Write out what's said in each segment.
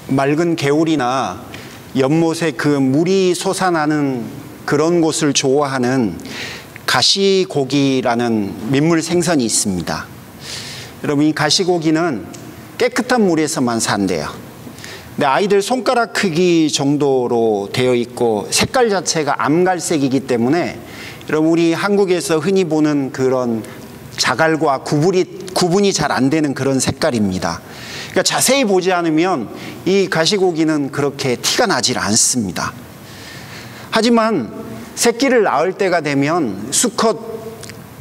맑은 개울이나 연못에 그 물이 솟아나는 그런 곳을 좋아하는 가시고기라는 민물 생선이 있습니다. 여러분, 이 가시고기는 깨끗한 물에서만 산대요. 근데 아이들 손가락 크기 정도로 되어 있고 색깔 자체가 암갈색이기 때문에 여러분, 우리 한국에서 흔히 보는 그런 자갈과 구분이 잘 안 되는 그런 색깔입니다. 그러니까 자세히 보지 않으면 이 가시고기는 그렇게 티가 나질 않습니다. 하지만 새끼를 낳을 때가 되면 수컷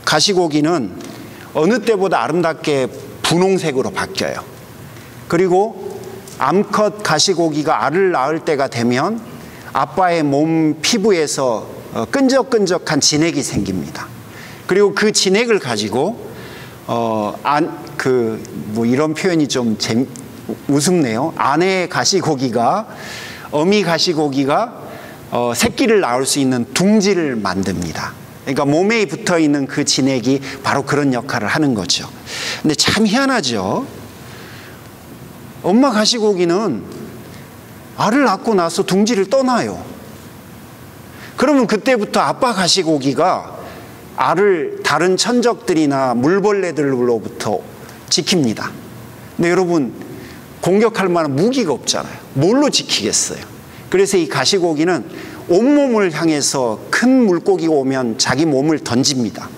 가시고기는 어느 때보다 아름답게 분홍색으로 바뀌어요. 그리고 암컷 가시고기가 알을 낳을 때가 되면 아빠의 몸 피부에서 끈적끈적한 진액이 생깁니다. 그리고 그 진액을 가지고 이런 표현이 좀 우습네요. 아내 가시고기가, 어미 가시고기가 새끼를 낳을 수 있는 둥지를 만듭니다. 그러니까 몸에 붙어 있는 그 진액이 바로 그런 역할을 하는 거죠. 근데 참 희한하죠. 엄마 가시고기는 알을 낳고 나서 둥지를 떠나요. 그러면 그때부터 아빠 가시고기가 알을 다른 천적들이나 물벌레들로부터 지킵니다. 근데 여러분, 공격할 만한 무기가 없잖아요. 뭘로 지키겠어요? 그래서 이 가시고기는 온몸을 향해서 큰 물고기가 오면 자기 몸을 던집니다.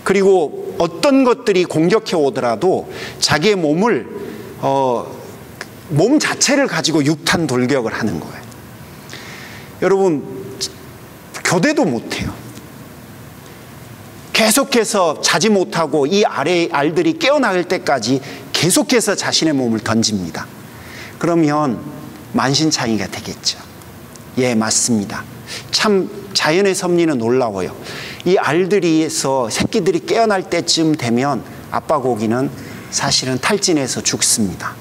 그리고 어떤 것들이 공격해 오더라도 자기의 몸 자체를 가지고 육탄 돌격을 하는 거예요. 여러분, 교대도 못해요. 계속해서 자지 못하고 이 알들이 깨어나갈 때까지 계속해서 자신의 몸을 던집니다. 그러면 만신창이가 되겠죠. 예, 맞습니다. 참 자연의 섭리는 놀라워요. 이 알들이에서 새끼들이 깨어날 때쯤 되면 아빠 고기는 사실은 탈진해서 죽습니다.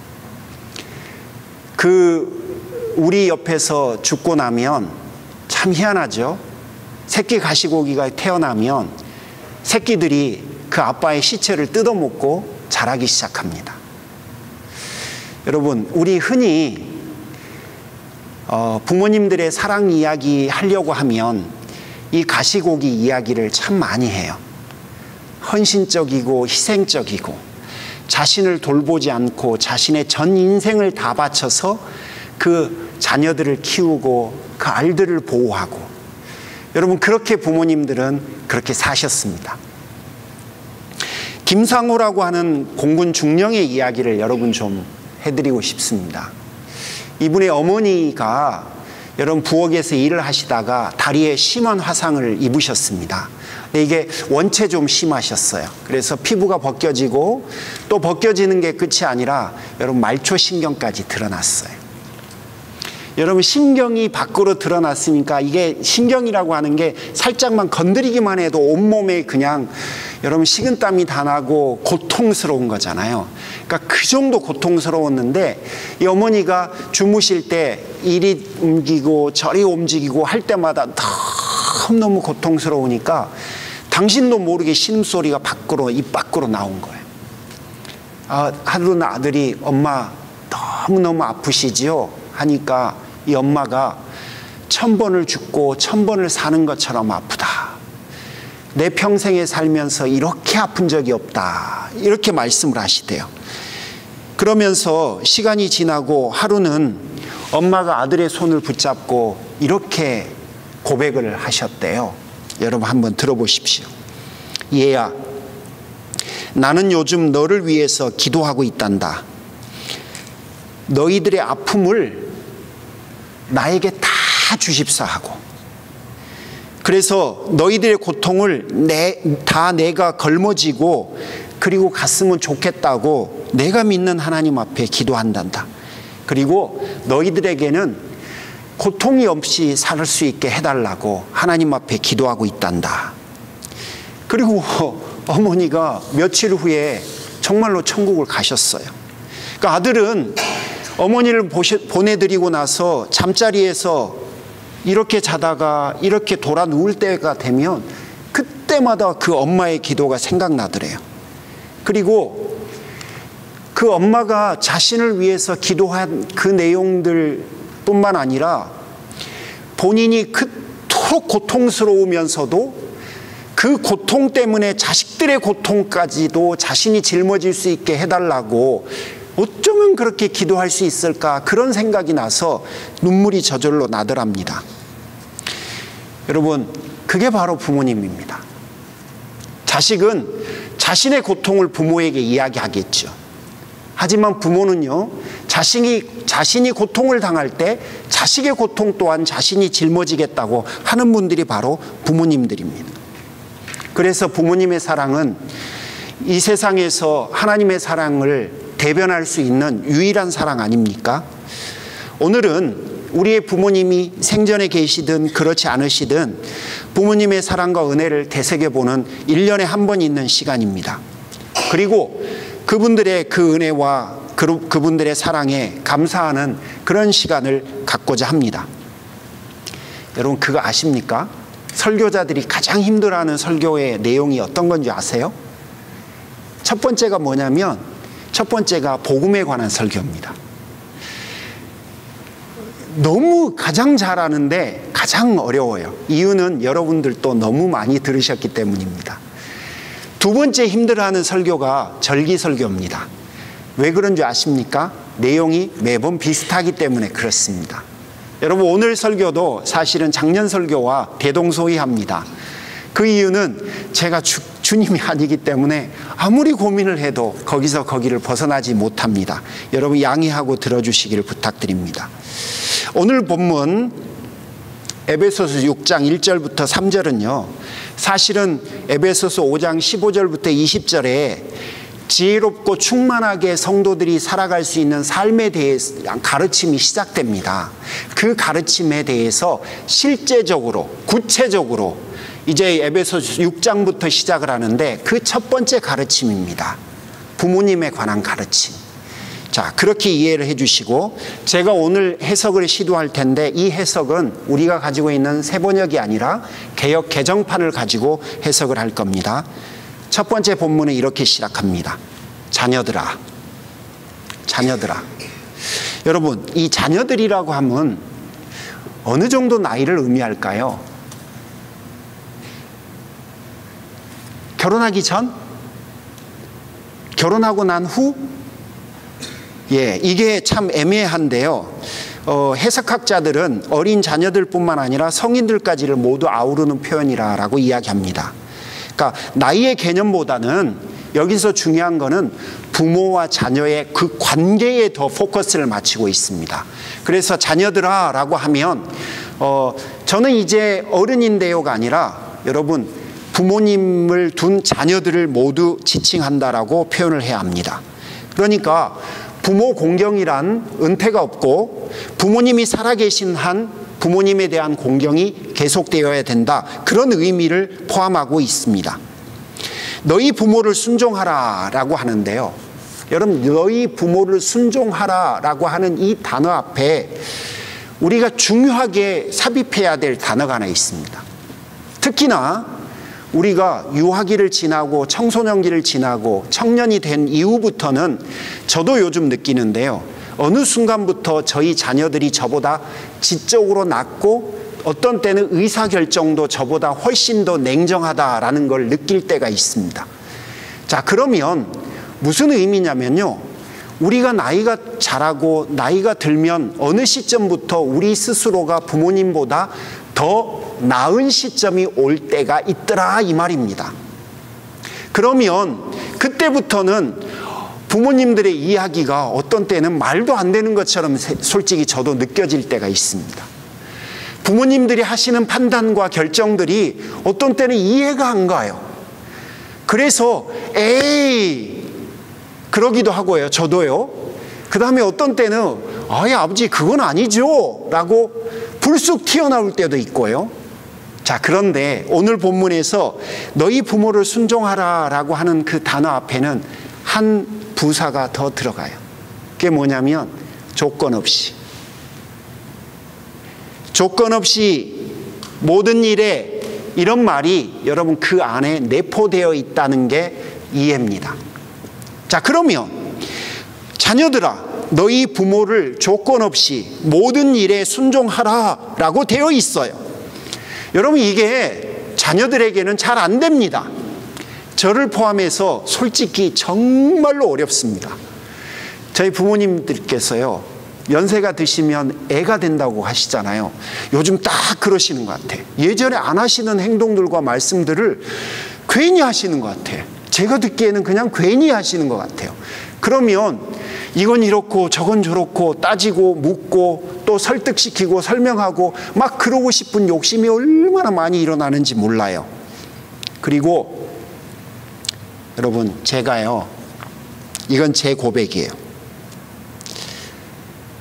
우리 옆에서 죽고 나면 참 희한하죠. 새끼 가시고기가 태어나면 새끼들이 그 아빠의 시체를 뜯어먹고 자라기 시작합니다. 여러분, 우리 흔히 부모님들의 사랑 이야기 하려고 하면 이 가시고기 이야기를 참 많이 해요. 헌신적이고 희생적이고 자신을 돌보지 않고 자신의 전 인생을 다 바쳐서 그 자녀들을 키우고 그 알들을 보호하고, 여러분, 그렇게 부모님들은 그렇게 사셨습니다. 김상호라고 하는 공군 중령의 이야기를 여러분 좀 해드리고 싶습니다. 이분의 어머니가 여러분 부엌에서 일을 하시다가 다리에 심한 화상을 입으셨습니다. 근데 이게 원체 좀 심하셨어요. 그래서 피부가 벗겨지고 또 벗겨지는 게 끝이 아니라 여러분 말초신경까지 드러났어요. 여러분, 신경이 밖으로 드러났으니까 이게 신경이라고 하는 게 살짝만 건드리기만 해도 온몸에 그냥 여러분 식은땀이 다 나고 고통스러운 거잖아요. 그러니까 그 정도 고통스러웠는데 이 어머니가 주무실 때 이리 옮기고 저리 움직이고 할 때마다 너무 고통스러우니까 당신도 모르게 신음소리가 입 밖으로 나온 거예요. 하루는 아들이 엄마 너무너무 아프시지요? 하니까 이 엄마가 1000번을 죽고 1000번을 사는 것처럼 아프다. 내 평생에 살면서 이렇게 아픈 적이 없다. 이렇게 말씀을 하시대요. 그러면서 시간이 지나고 하루는 엄마가 아들의 손을 붙잡고 이렇게 고백을 하셨대요. 여러분 한번 들어보십시오. 얘야, 나는 요즘 너를 위해서 기도하고 있단다. 너희들의 아픔을 나에게 다 주십사 하고, 그래서 너희들의 고통을 다 내가 걸머지고 그리고 갔으면 좋겠다고 내가 믿는 하나님 앞에 기도한단다. 그리고 너희들에게는 고통이 없이 살 수 있게 해달라고 하나님 앞에 기도하고 있단다. 그리고 어머니가 며칠 후에 정말로 천국을 가셨어요. 그러니까 아들은 어머니를 보내드리고 나서 잠자리에서 이렇게 자다가 이렇게 돌아 누울 때가 되면 그때마다 그 엄마의 기도가 생각나더래요. 그리고 그 엄마가 자신을 위해서 기도한 그 내용들 뿐만 아니라 본인이 그토록 고통스러우면서도 그 고통 때문에 자식들의 고통까지도 자신이 짊어질 수 있게 해달라고 어쩌면 그렇게 기도할 수 있을까, 그런 생각이 나서 눈물이 저절로 나더랍니다. 여러분, 그게 바로 부모님입니다. 자식은 자신의 고통을 부모에게 이야기하겠죠. 하지만 부모는요, 자신이 고통을 당할 때 자식의 고통 또한 자신이 짊어지겠다고 하는 분들이 바로 부모님들입니다. 그래서 부모님의 사랑은 이 세상에서 하나님의 사랑을 대변할 수 있는 유일한 사랑 아닙니까? 오늘은 우리의 부모님이 생전에 계시든 그렇지 않으시든 부모님의 사랑과 은혜를 되새겨보는 1년에 한 번 있는 시간입니다. 그리고 그분들의 그 은혜와 그분들의 사랑에 감사하는 그런 시간을 갖고자 합니다. 여러분, 그거 아십니까? 설교자들이 가장 힘들어하는 설교의 내용이 어떤 건지 아세요? 첫 번째가 뭐냐면, 첫 번째가 복음에 관한 설교입니다. 너무 가장 잘하는데 가장 어려워요. 이유는 여러분들도 너무 많이 들으셨기 때문입니다. 두 번째 힘들어하는 설교가 절기설교입니다. 왜 그런 줄 아십니까? 내용이 매번 비슷하기 때문에 그렇습니다. 여러분, 오늘 설교도 사실은 작년 설교와 대동소이합니다. 그 이유는 제가 주님이 아니기 때문에 아무리 고민을 해도 거기서 거기를 벗어나지 못합니다. 여러분, 양해하고 들어주시기를 부탁드립니다. 오늘 본문 에베소서 6장 1절부터 3절은요, 사실은 에베소서 5장 15절부터 20절에 지혜롭고 충만하게 성도들이 살아갈 수 있는 삶에 대해서 가르침이 시작됩니다. 그 가르침에 대해서 실제적으로, 구체적으로 이제 에베소서 6장부터 시작을 하는데, 그 첫 번째 가르침입니다. 부모님에 관한 가르침. 자, 그렇게 이해를 해주시고, 제가 오늘 해석을 시도할 텐데, 이 해석은 우리가 가지고 있는 새번역이 아니라 개역 개정판을 가지고 해석을 할 겁니다. 첫 번째 본문은 이렇게 시작합니다. 자녀들아, 자녀들아. 여러분, 이 자녀들이라고 하면 어느 정도 나이를 의미할까요? 결혼하기 전? 결혼하고 난 후? 예, 이게 참 애매한데요. 해석학자들은 어린 자녀들뿐만 아니라 성인들까지를 모두 아우르는 표현이라고 이야기합니다. 그러니까 나이의 개념보다는 여기서 중요한 거는 부모와 자녀의 그 관계에 더 포커스를 맞추고 있습니다. 그래서 자녀들아 라고 하면 저는 이제 어른인데요가 아니라, 여러분, 부모님을 둔 자녀들을 모두 지칭한다라고 표현을 해야 합니다. 그러니까 부모 공경이란 은퇴가 없고, 부모님이 살아계신 한 부모님에 대한 공경이 계속되어야 된다, 그런 의미를 포함하고 있습니다. 너희 부모를 순종하라 라고 하는데요, 여러분, 너희 부모를 순종하라 라고 하는 이 단어 앞에 우리가 중요하게 삽입해야 될 단어가 하나 있습니다. 특히나 우리가 유아기를 지나고 청소년기를 지나고 청년이 된 이후부터는 저도 요즘 느끼는데요, 어느 순간부터 저희 자녀들이 저보다 지적으로 낮고 어떤 때는 의사결정도 저보다 훨씬 더 냉정하다라는 걸 느낄 때가 있습니다. 자, 그러면 무슨 의미냐면요, 우리가 나이가 자라고 나이가 들면 어느 시점부터 우리 스스로가 부모님보다 더 나은 시점이 올 때가 있더라, 이 말입니다. 그러면 그때부터는 부모님들의 이야기가 어떤 때는 말도 안 되는 것처럼 솔직히 저도 느껴질 때가 있습니다. 부모님들이 하시는 판단과 결정들이 어떤 때는 이해가 안 가요. 그래서 에이 그러기도 하고요, 저도요. 그 다음에 어떤 때는 아예 아버지 그건 아니죠 라고 불쑥 튀어나올 때도 있고요. 자, 그런데 오늘 본문에서 너희 부모를 순종하라 라고 하는 그 단어 앞에는 한 부사가 더 들어가요. 그게 뭐냐면 조건 없이. 조건 없이 모든 일에, 이런 말이 여러분 그 안에 내포되어 있다는 게 이해입니다. 자, 그러면 자녀들아 너희 부모를 조건 없이 모든 일에 순종하라 라고 되어 있어요. 여러분, 이게 자녀들에게는 잘 안 됩니다. 저를 포함해서 솔직히 정말로 어렵습니다. 저희 부모님들께서요, 연세가 드시면 애가 된다고 하시잖아요. 요즘 딱 그러시는 것 같아요. 예전에 안 하시는 행동들과 말씀들을 괜히 하시는 것 같아요. 제가 듣기에는 그냥 괜히 하시는 것 같아요. 그러면 이건 이렇고 저건 저렇고 따지고 묻고 또 설득시키고 설명하고 막 그러고 싶은 욕심이 얼마나 많이 일어나는지 몰라요. 그리고 여러분, 제가요, 이건 제 고백이에요.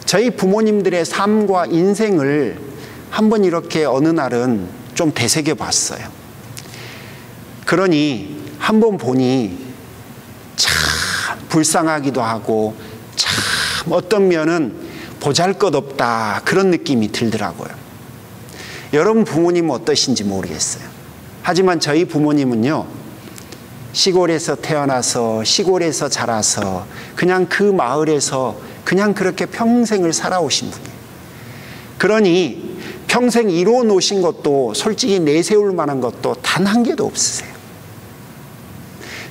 저희 부모님들의 삶과 인생을 한번 이렇게 어느 날은 좀 되새겨 봤어요. 그러니 한번 보니 참 불쌍하기도 하고 참 어떤 면은 보잘것없다, 그런 느낌이 들더라고요. 여러분 부모님은 어떠신지 모르겠어요. 하지만 저희 부모님은요, 시골에서 태어나서 시골에서 자라서 그냥 그 마을에서 그냥 그렇게 평생을 살아오신 분이에요. 그러니 평생 이루어 놓으신 것도 솔직히 내세울 만한 것도 단 한 개도 없으세요.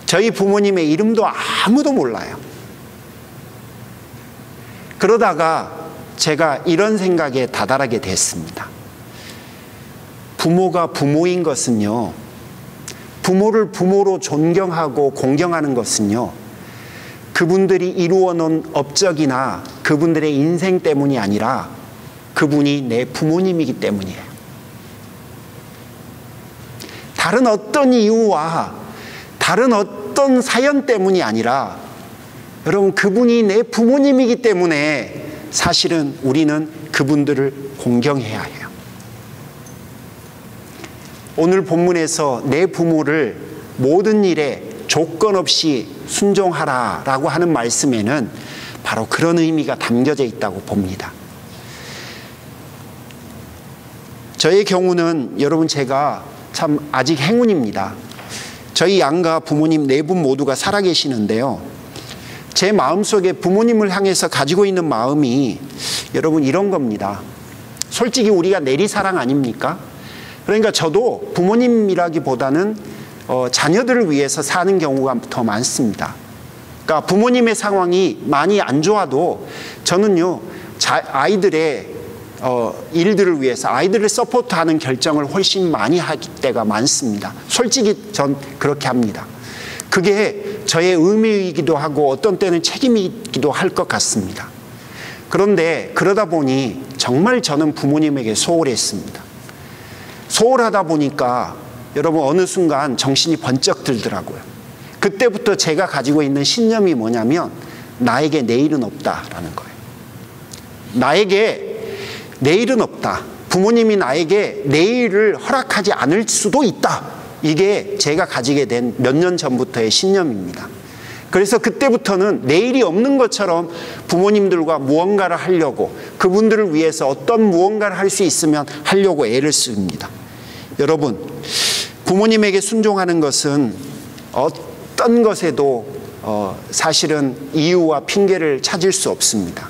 저희 부모님의 이름도 아무도 몰라요. 그러다가 제가 이런 생각에 다다르게 됐습니다. 부모가 부모인 것은요, 부모를 부모로 존경하고 공경하는 것은요, 그분들이 이루어 놓은 업적이나 그분들의 인생 때문이 아니라 그분이 내 부모님이기 때문이에요. 다른 어떤 이유와 다른 어떤 사연 때문이 아니라 여러분, 그분이 내 부모님이기 때문에 사실은 우리는 그분들을 공경해야 해요. 오늘 본문에서 내 부모를 모든 일에 조건 없이 순종하라 라고 하는 말씀에는 바로 그런 의미가 담겨져 있다고 봅니다. 저의 경우는 여러분, 제가 참 아직 행운입니다. 저희 양가 부모님 네 분 모두가 살아계시는데요, 제 마음속에 부모님을 향해서 가지고 있는 마음이 여러분 이런 겁니다. 솔직히 우리가 내리사랑 아닙니까? 그러니까 저도 부모님이라기보다는 자녀들을 위해서 사는 경우가 더 많습니다. 그러니까 부모님의 상황이 많이 안 좋아도 저는요, 아이들의 일들을 위해서 아이들을 서포트하는 결정을 훨씬 많이 할 때가 많습니다. 솔직히 전 그렇게 합니다. 그게 저의 의무이기도 하고 어떤 때는 책임이기도 할 것 같습니다. 그런데 그러다 보니 정말 저는 부모님에게 소홀했습니다. 소홀하다 보니까 여러분 어느 순간 정신이 번쩍 들더라고요. 그때부터 제가 가지고 있는 신념이 뭐냐면 나에게 내일은 없다라는 거예요. 나에게 내일은 없다. 부모님이 나에게 내일을 허락하지 않을 수도 있다. 이게 제가 가지게 된 몇 년 전부터의 신념입니다. 그래서 그때부터는 내일이 없는 것처럼 부모님들과 무언가를 하려고, 그분들을 위해서 어떤 무언가를 할 수 있으면 하려고 애를 씁니다. 여러분, 부모님에게 순종하는 것은 어떤 것에도 사실은 이유와 핑계를 찾을 수 없습니다.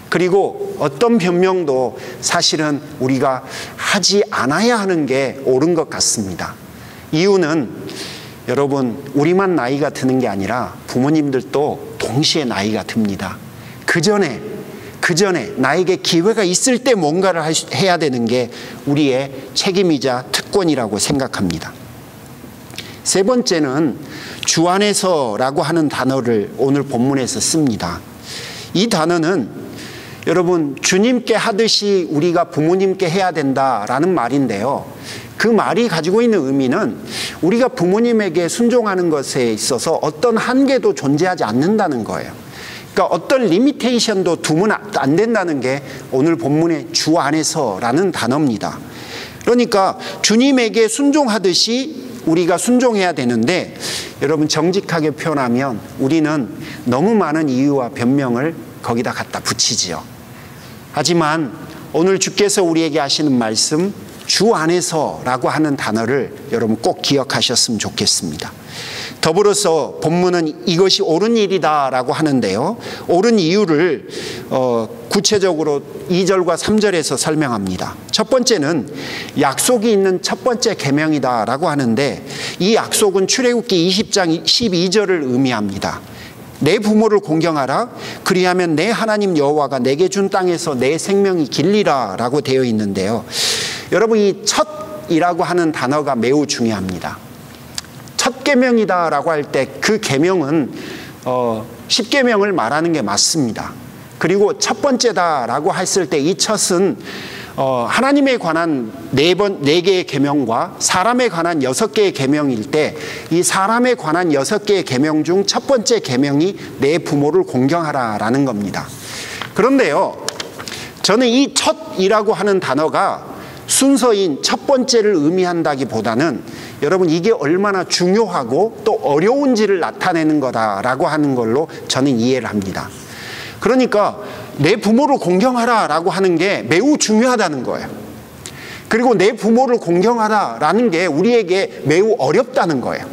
그리고 어떤 변명도 사실은 우리가 하지 않아야 하는 게 옳은 것 같습니다. 이유는 여러분, 우리만 나이가 드는 게 아니라 부모님들도 동시에 나이가 듭니다. 그 전에 나에게 기회가 있을 때 뭔가를 해야 되는 게 우리의 책임이자 특권이라고 생각합니다. 세 번째는 주 안에서라고 하는 단어를 오늘 본문에서 씁니다. 이 단어는 여러분, 주님께 하듯이 우리가 부모님께 해야 된다라는 말인데요, 그 말이 가지고 있는 의미는 우리가 부모님에게 순종하는 것에 있어서 어떤 한계도 존재하지 않는다는 거예요. 그러니까 어떤 리미테이션도 두면 안 된다는 게 오늘 본문의 주 안에서라는 단어입니다. 그러니까 주님에게 순종하듯이 우리가 순종해야 되는데, 여러분 정직하게 표현하면 우리는 너무 많은 이유와 변명을 거기다 갖다 붙이지요. 하지만 오늘 주께서 우리에게 하시는 말씀, 주 안에서라고 하는 단어를 여러분 꼭 기억하셨으면 좋겠습니다. 더불어서 본문은 이것이 옳은 일이다라고 하는데요. 옳은 이유를 구체적으로 2절과 3절에서 설명합니다. 첫 번째는 약속이 있는 첫 번째 계명이다라고 하는데, 이 약속은 출애굽기 20장 12절을 의미합니다. 내 부모를 공경하라. 그리하면 내 하나님 여호와가 내게 준 땅에서 내 생명이 길리라 라고 되어 있는데요. 여러분, 이 첫이라고 하는 단어가 매우 중요합니다. 첫 계명이다라고 할 때 그 계명은 10계명을 말하는 게 맞습니다. 그리고 첫 번째다라고 했을 때 이 첫은 하나님에 관한 4개의 계명과 사람에 관한 6개의 계명일 때, 이 사람에 관한 6개의 계명 중 첫 번째 계명이 내 부모를 공경하라라는 겁니다. 그런데요, 저는 이 첫이라고 하는 단어가 순서인 첫 번째를 의미한다기보다는 여러분, 이게 얼마나 중요하고 또 어려운지를 나타내는 거다라고 하는 걸로 저는 이해를 합니다. 그러니까 내 부모를 공경하라라고 하는 게 매우 중요하다는 거예요. 그리고 내 부모를 공경하라라는 게 우리에게 매우 어렵다는 거예요.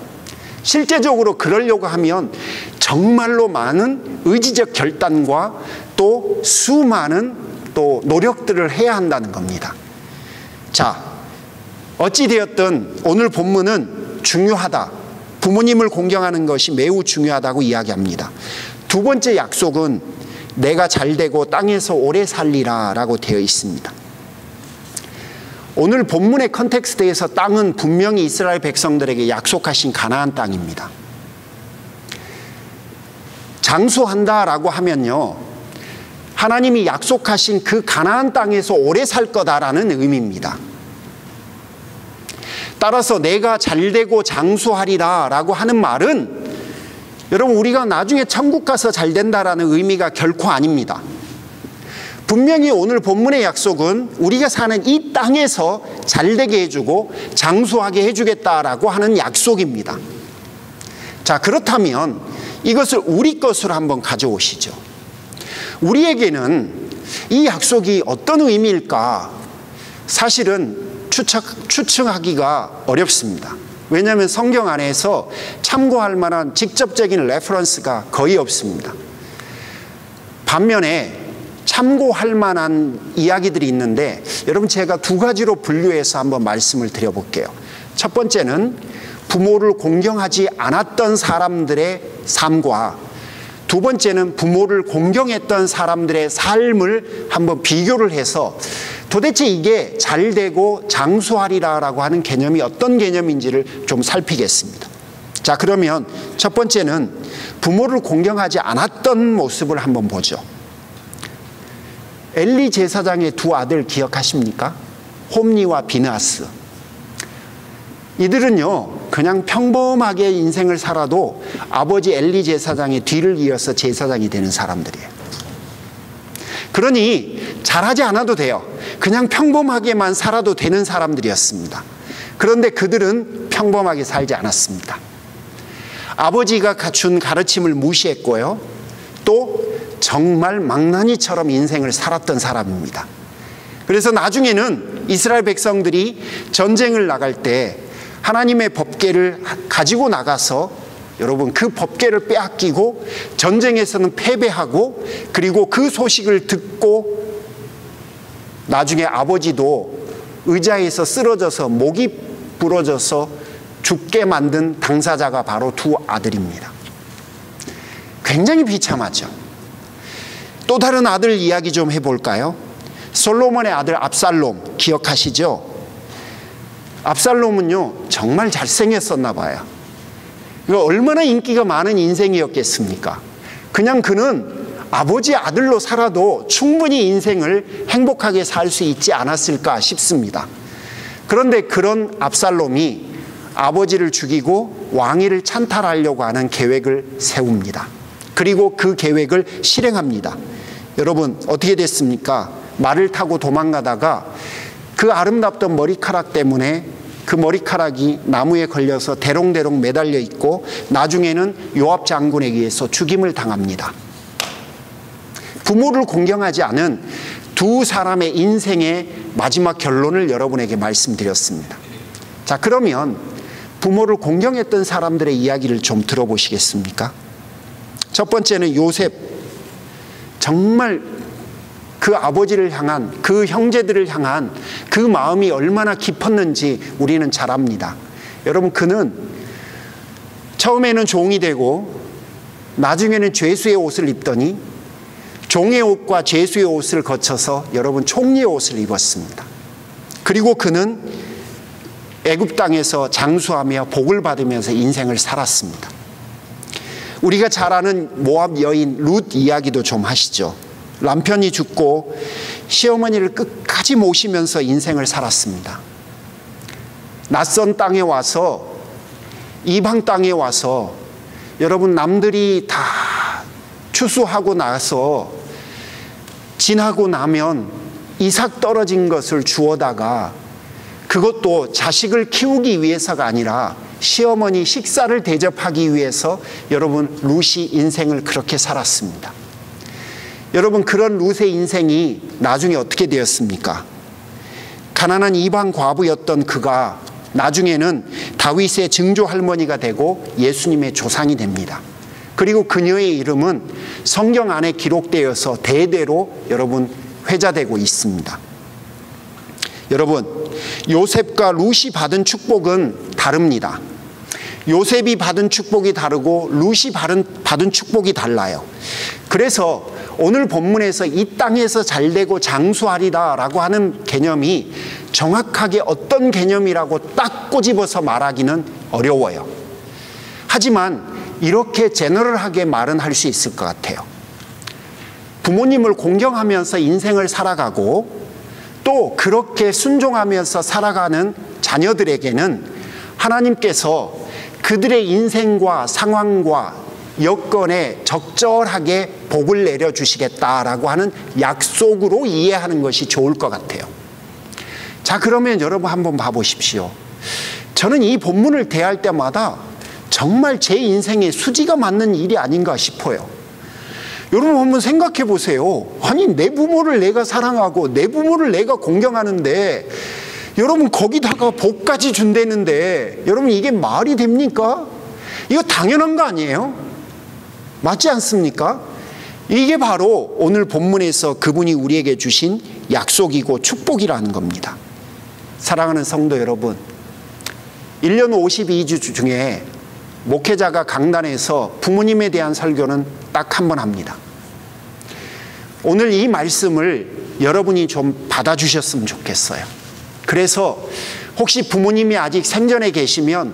실제적으로 그러려고 하면 정말로 많은 의지적 결단과 또 수많은 또 노력들을 해야 한다는 겁니다. 자, 어찌되었든 오늘 본문은 중요하다, 부모님을 공경하는 것이 매우 중요하다고 이야기합니다. 두 번째 약속은 내가 잘되고 땅에서 오래 살리라 라고 되어 있습니다. 오늘 본문의 컨텍스트에서 땅은 분명히 이스라엘 백성들에게 약속하신 가나안 땅입니다. 장수한다라고 하면요, 하나님이 약속하신 그 가나안 땅에서 오래 살 거다라는 의미입니다. 따라서 내가 잘되고 장수하리라 라고 하는 말은 여러분, 우리가 나중에 천국 가서 잘된다라는 의미가 결코 아닙니다. 분명히 오늘 본문의 약속은 우리가 사는 이 땅에서 잘되게 해주고 장수하게 해주겠다라고 하는 약속입니다. 자, 그렇다면 이것을 우리 것으로 한번 가져오시죠. 우리에게는 이 약속이 어떤 의미일까? 사실은 추측하기가 어렵습니다. 왜냐하면 성경 안에서 참고할 만한 직접적인 레퍼런스가 거의 없습니다. 반면에 참고할 만한 이야기들이 있는데, 여러분, 제가 두 가지로 분류해서 한번 말씀을 드려볼게요. 첫 번째는 부모를 공경하지 않았던 사람들의 삶과, 두 번째는 부모를 공경했던 사람들의 삶을 한번 비교를 해서 도대체 이게 잘되고 장수하리라라고 하는 개념이 어떤 개념인지를 좀 살피겠습니다. 자, 그러면 첫 번째는 부모를 공경하지 않았던 모습을 한번 보죠. 엘리 제사장의 두 아들 기억하십니까? 홈니와 비느하스. 이들은요, 그냥 평범하게 인생을 살아도 아버지 엘리 제사장의 뒤를 이어서 제사장이 되는 사람들이에요. 그러니 잘하지 않아도 돼요. 그냥 평범하게만 살아도 되는 사람들이었습니다. 그런데 그들은 평범하게 살지 않았습니다. 아버지가 갖춘 가르침을 무시했고요, 또 정말 망나니처럼 인생을 살았던 사람입니다. 그래서 나중에는 이스라엘 백성들이 전쟁을 나갈 때 하나님의 법궤를 가지고 나가서, 여러분, 그 법궤를 빼앗기고 전쟁에서는 패배하고, 그리고 그 소식을 듣고 나중에 아버지도 의자에서 쓰러져서 목이 부러져서 죽게 만든 당사자가 바로 두 아들입니다. 굉장히 비참하죠. 또 다른 아들 이야기 좀 해볼까요? 솔로몬의 아들 압살롬 기억하시죠? 압살롬은요, 정말 잘생겼었나 봐요. 얼마나 인기가 많은 인생이었겠습니까? 그냥 그는 아버지 아들로 살아도 충분히 인생을 행복하게 살 수 있지 않았을까 싶습니다. 그런데 그런 압살롬이 아버지를 죽이고 왕위를 찬탈하려고 하는 계획을 세웁니다. 그리고 그 계획을 실행합니다. 여러분, 어떻게 됐습니까? 말을 타고 도망가다가 그 아름답던 머리카락 때문에 그 머리카락이 나무에 걸려서 대롱대롱 매달려 있고, 나중에는 요압 장군에 의해서 죽임을 당합니다. 부모를 공경하지 않은 두 사람의 인생의 마지막 결론을 여러분에게 말씀드렸습니다. 자, 그러면 부모를 공경했던 사람들의 이야기를 좀 들어보시겠습니까? 첫 번째는 요셉. 정말 그 아버지를 향한, 그 형제들을 향한 그 마음이 얼마나 깊었는지 우리는 잘 압니다. 여러분, 그는 처음에는 종이 되고 나중에는 죄수의 옷을 입더니 종의 옷과 죄수의 옷을 거쳐서 여러분 총리의 옷을 입었습니다. 그리고 그는 애굽 땅에서 장수하며 복을 받으면서 인생을 살았습니다. 우리가 잘 아는 모압 여인 룻 이야기도 좀 하시죠. 남편이 죽고 시어머니를 끝까지 모시면서 인생을 살았습니다. 낯선 땅에 와서, 이방 땅에 와서 여러분 남들이 다 추수하고 나서 지나고 나면 이삭 떨어진 것을 주워다가, 그것도 자식을 키우기 위해서가 아니라 시어머니 식사를 대접하기 위해서 여러분 룻이 인생을 그렇게 살았습니다. 여러분, 그런 룻의 인생이 나중에 어떻게 되었습니까? 가난한 이방 과부였던 그가 나중에는 다윗의 증조 할머니가 되고 예수님의 조상이 됩니다. 그리고 그녀의 이름은 성경 안에 기록되어서 대대로 여러분 회자되고 있습니다. 여러분, 요셉과 룻이 받은 축복은 다릅니다. 요셉이 받은 축복이 다르고 룻이 받은 축복이 달라요. 그래서 오늘 본문에서 이 땅에서 잘되고 장수하리다 라고 하는 개념이 정확하게 어떤 개념이라고 딱 꼬집어서 말하기는 어려워요. 하지만 이렇게 제너럴하게 말은 할 수 있을 것 같아요. 부모님을 공경하면서 인생을 살아가고 또 그렇게 순종하면서 살아가는 자녀들에게는 하나님께서 그들의 인생과 상황과 여건에 적절하게 복을 내려주시겠다라고 하는 약속으로 이해하는 것이 좋을 것 같아요. 자, 그러면 여러분 한번 봐보십시오. 저는 이 본문을 대할 때마다 정말 제 인생에 수지가 맞는 일이 아닌가 싶어요. 여러분 한번 생각해 보세요. 아니, 내 부모를 내가 사랑하고 내 부모를 내가 공경하는데 여러분 거기다가 복까지 준다는데 여러분 이게 말이 됩니까? 이거 당연한 거 아니에요? 맞지 않습니까? 이게 바로 오늘 본문에서 그분이 우리에게 주신 약속이고 축복이라는 겁니다. 사랑하는 성도 여러분, 1년 52주 중에 목회자가 강단에서 부모님에 대한 설교는 딱 한 번 합니다. 오늘 이 말씀을 여러분이 좀 받아주셨으면 좋겠어요. 그래서 혹시 부모님이 아직 생전에 계시면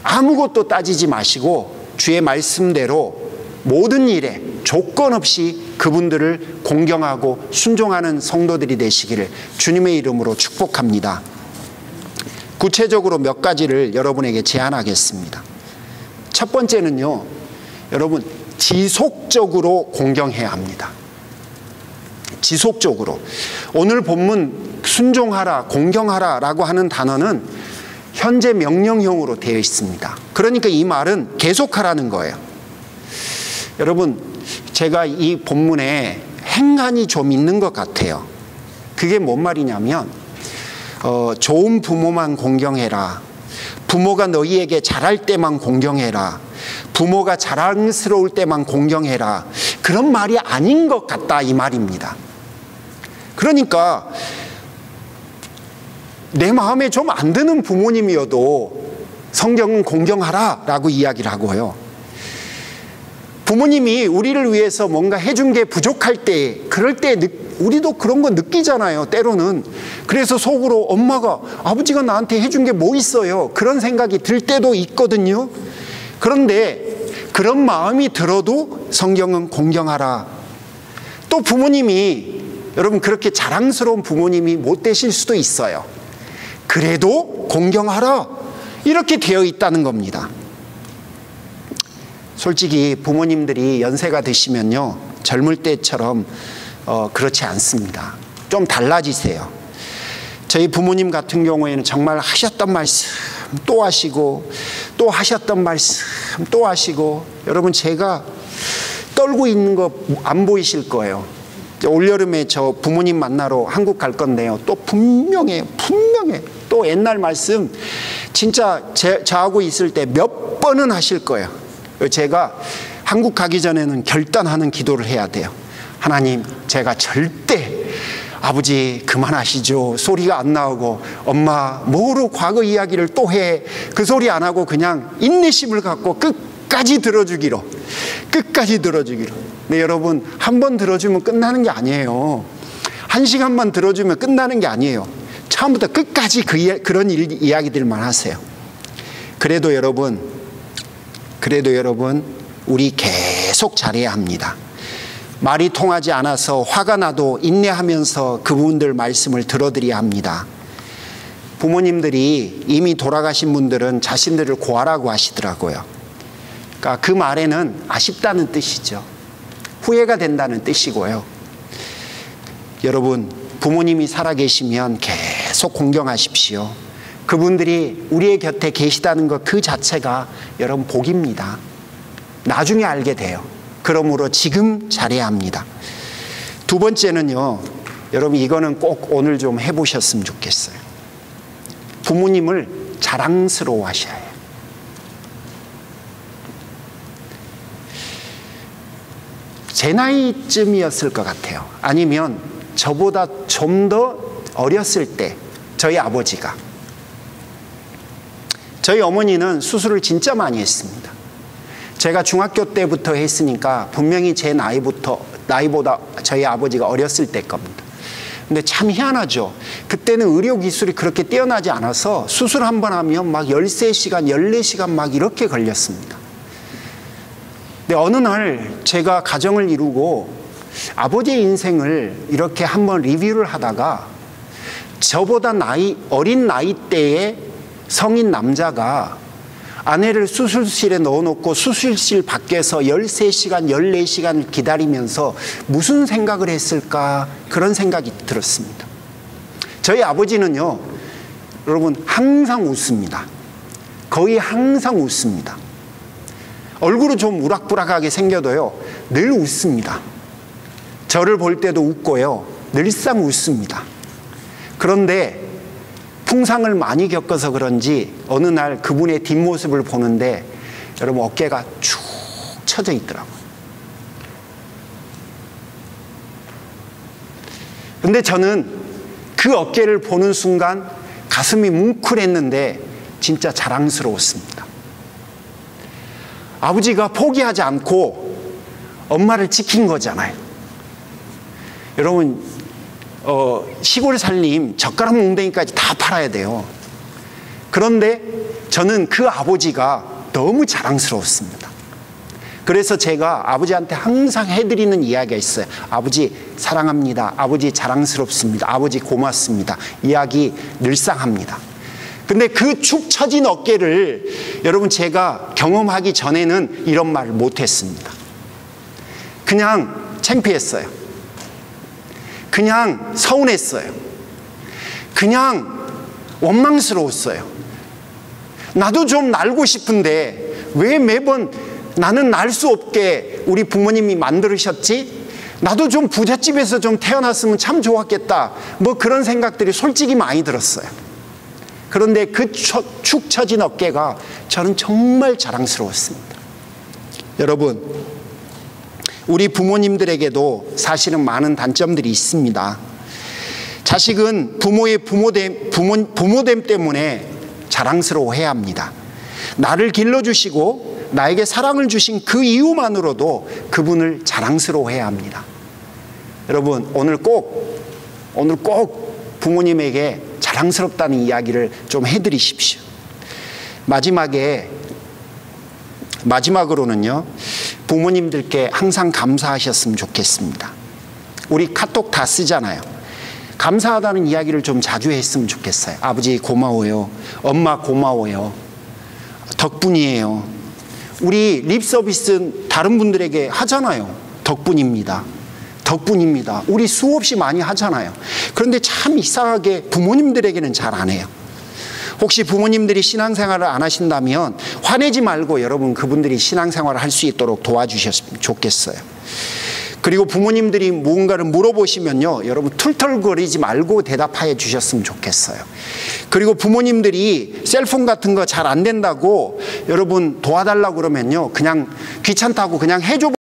아무것도 따지지 마시고 주의 말씀대로 모든 일에 조건 없이 그분들을 공경하고 순종하는 성도들이 되시기를 주님의 이름으로 축복합니다. 구체적으로 몇 가지를 여러분에게 제안하겠습니다. 첫 번째는요, 여러분 지속적으로 공경해야 합니다. 지속적으로. 오늘 본문 순종하라, 공경하라 라고 하는 단어는 현재 명령형으로 되어 있습니다. 그러니까 이 말은 계속하라는 거예요. 여러분, 제가 이 본문에 행간이 좀 있는 것 같아요. 그게 뭔 말이냐면 좋은 부모만 공경해라, 부모가 너희에게 잘할 때만 공경해라, 부모가 자랑스러울 때만 공경해라, 그런 말이 아닌 것 같다 이 말입니다. 그러니까 내 마음에 좀 안 드는 부모님이어도 성경은 공경하라 라고 이야기를 하고요, 부모님이 우리를 위해서 뭔가 해준 게 부족할 때, 그럴 때 우리도 그런 거 느끼잖아요, 때로는. 그래서 속으로 엄마가, 아버지가 나한테 해준 게 뭐 있어요, 그런 생각이 들 때도 있거든요. 그런데 그런 마음이 들어도 성경은 공경하라. 또 부모님이, 여러분 그렇게 자랑스러운 부모님이 못 되실 수도 있어요. 그래도 공경하라, 이렇게 되어 있다는 겁니다. 솔직히 부모님들이 연세가 드시면요, 젊을 때처럼 그렇지 않습니다. 좀 달라지세요. 저희 부모님 같은 경우에는 정말 하셨던 말씀 또 하시고 또 하셨던 말씀 또 하시고, 여러분 제가 떨고 있는 거 안 보이실 거예요. 올여름에 저 부모님 만나러 한국 갈 건데요, 또 분명해 또 옛날 말씀 진짜 저하고 있을 때 몇 번은 하실 거예요. 제가 한국 가기 전에는 결단하는 기도를 해야 돼요. 하나님, 제가 절대 아버지 그만하시죠 소리가 안 나오고, 엄마 뭐로 과거 이야기를 또 해, 그 소리 안 하고 그냥 인내심을 갖고 끝까지 들어주기로. 네, 여러분, 한 번 들어주면 끝나는 게 아니에요. 1시간만 들어주면 끝나는 게 아니에요. 처음부터 끝까지 그런 이야기들만 하세요. 그래도 여러분, 우리 계속 잘해야 합니다. 말이 통하지 않아서 화가 나도 인내하면서 그분들 말씀을 들어드려야 합니다. 부모님들이 이미 돌아가신 분들은 자신들을 고하라고 하시더라고요. 그러니까 그 말에는 아쉽다는 뜻이죠. 후회가 된다는 뜻이고요. 여러분, 부모님이 살아계시면 계속 공경하십시오. 그분들이 우리의 곁에 계시다는 것 그 자체가 여러분 복입니다. 나중에 알게 돼요. 그러므로 지금 잘해야 합니다. 두 번째는요, 여러분 이거는 꼭 오늘 좀 해보셨으면 좋겠어요. 부모님을 자랑스러워 하셔야 해요. 제 나이쯤이었을 것 같아요. 아니면 저보다 좀 더 어렸을 때 저희 아버지가, 저희 어머니는 수술을 진짜 많이 했습니다. 제가 중학교 때부터 했으니까 분명히 제 나이보다 저희 아버지가 어렸을 때 겁니다. 근데 참 희한하죠. 그때는 의료기술이 그렇게 뛰어나지 않아서 수술 한 번 하면 막 13시간, 14시간 막 이렇게 걸렸습니다. 근데 어느 날 제가 가정을 이루고 아버지의 인생을 이렇게 한번 리뷰를 하다가, 저보다 어린 나이대의 성인 남자가 아내를 수술실에 넣어놓고 수술실 밖에서 13시간, 14시간을 기다리면서 무슨 생각을 했을까, 그런 생각이 들었습니다. 저희 아버지는요, 여러분 항상 웃습니다. 거의 항상 웃습니다. 얼굴은 좀 우락부락하게 생겨도요, 늘 웃습니다. 저를 볼 때도 웃고요, 늘상 웃습니다. 그런데 풍상을 많이 겪어서 그런지 어느 날 그분의 뒷모습을 보는데 여러분 어깨가 축 처져 있더라고요. 근데 저는 그 어깨를 보는 순간 가슴이 뭉클했는데 진짜 자랑스러웠습니다. 아버지가 포기하지 않고 엄마를 지킨 거잖아요. 여러분, 시골 살림 젓가락 몽댕이까지 다 팔아야 돼요. 그런데 저는 그 아버지가 너무 자랑스러웠습니다. 그래서 제가 아버지한테 항상 해드리는 이야기가 있어요. 아버지 사랑합니다. 아버지 자랑스럽습니다. 아버지 고맙습니다. 이야기 늘상 합니다. 근데 그 축 처진 어깨를 여러분 제가 경험하기 전에는 이런 말을 못했습니다. 그냥 창피했어요. 그냥 서운했어요. 그냥 원망스러웠어요. 나도 좀 날고 싶은데 왜 매번 나는 날 수 없게 우리 부모님이 만들으셨지? 나도 좀 부잣집에서 좀 태어났으면 참 좋았겠다. 뭐 그런 생각들이 솔직히 많이 들었어요. 그런데 그 축 처진 어깨가 저는 정말 자랑스러웠습니다. 여러분, 우리 부모님들에게도 사실은 많은 단점들이 있습니다. 자식은 부모의 부모됨 때문에 자랑스러워해야 합니다. 나를 길러주시고 나에게 사랑을 주신 그 이유만으로도 그분을 자랑스러워해야 합니다. 여러분, 오늘 꼭 부모님에게 자랑스럽다는 이야기를 좀 해드리십시오. 마지막으로는요, 부모님들께 항상 감사하셨으면 좋겠습니다. 우리 카톡 다 쓰잖아요. 감사하다는 이야기를 좀 자주 했으면 좋겠어요. 아버지 고마워요. 엄마 고마워요. 덕분이에요. 우리 립 서비스 다른 분들에게 하잖아요. 덕분입니다. 덕분입니다. 우리 수없이 많이 하잖아요. 그런데 참 이상하게 부모님들에게는 잘 안 해요. 혹시 부모님들이 신앙생활을 안 하신다면 화내지 말고 여러분 그분들이 신앙생활을 할 수 있도록 도와주셨으면 좋겠어요. 그리고 부모님들이 무언가를 물어보시면요, 여러분 툴툴거리지 말고 대답해 주셨으면 좋겠어요. 그리고 부모님들이 셀폰 같은 거 잘 안 된다고 여러분 도와달라고 그러면요, 그냥 귀찮다고 그냥 해줘